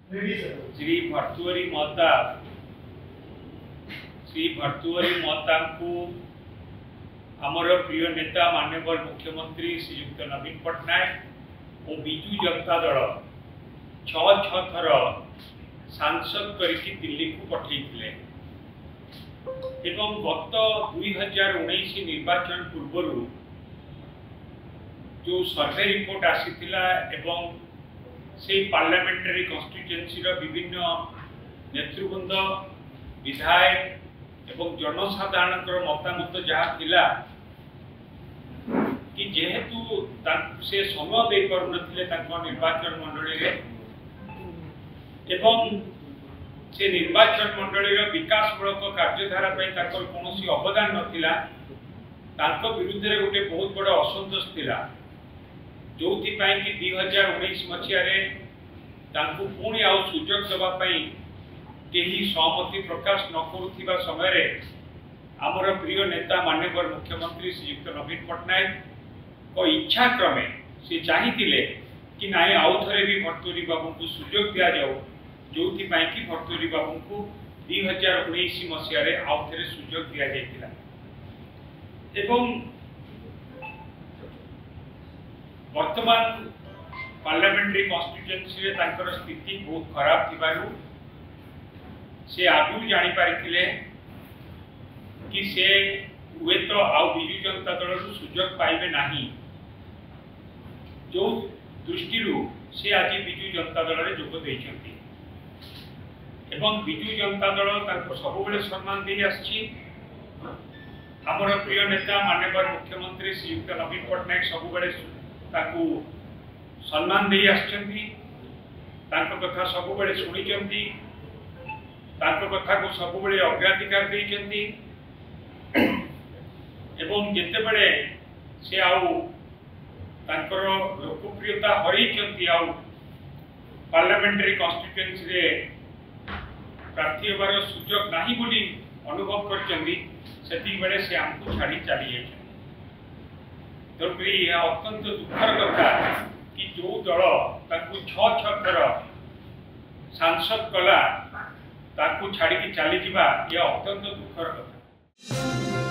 श्री भर्तृहरि महता को आमर प्रिय नेता माननीय मुख्यमंत्री श्रीयुक्त नवीन पट्टनायक और बिजु जनता दल 6 थर सांसद करके दिल्ली को पठे एवं गत 2019 निर्वाचन पूर्व जो सर्वे रिपोर्ट आसीथिला एवं से पार्लियामेंटारी कन्स्टिट्यूएंसी विभिन्न नेतृवृंद विधायक एवं जनसाधारण मतामत जहाँ थिला कि जेहेतु से समय दे पार निर्वाचन मंडली एवं से निर्वाचन मंडली विकासमूलक कार्यधारा कौन अवदान नाला विरुद्ध में गोटे बहुत बड़ असंतोष थिला जो कि 2019 मसीह पुणी आउ सुजोग देवाई कहीं सहमति प्रकाश न करुवा समय आमर प्रिय नेता माननीय मुख्यमंत्री श्रीयुक्त नवीन पट्टनायक को इच्छा क्रमे से चाहिए कि नाई आउ थे भी भर्तृहरि बाबू को सुजोग दि जाऊ जो कि भर्तृहरि बाबू को 2019 मसीह आउ थे सुजोग दि जाता वर्तमान पार्लियामेंटारी कन्स्टिट्यूएंसी स्थिति बहुत खराब थिबारु से आगु जानी पारिथिले कि से हुए तो आउ बिजु जनता दल सुजोग पाइबे नहीं जो दृष्टि से आज बिजु जनता दल में जोग देइछंती एवं बिजु जनता दल सब सम्मान दे आछि आमर प्रिय नेता माननीय मुख्यमंत्री श्रीयुक्त नवीन पट्टनायक सब सम्मान दे कथा सब शुणी कथा को सब अग्राधिकार देते एवं जिते बड़े से आउ लोकप्रियता हरई आउ पार्लियामेंटारी कन्स्टिट्यूएंसी रे प्रार्थी होबार सुजोग नहीं बोली अनुभव करती बेले से आमको छाड़ी चली जाए तेणुक यह अत्यंत दुखर कथा कि जो दल 6 थर सांसद कला छाड़ी चली यह अत्यंत दुखर कथा।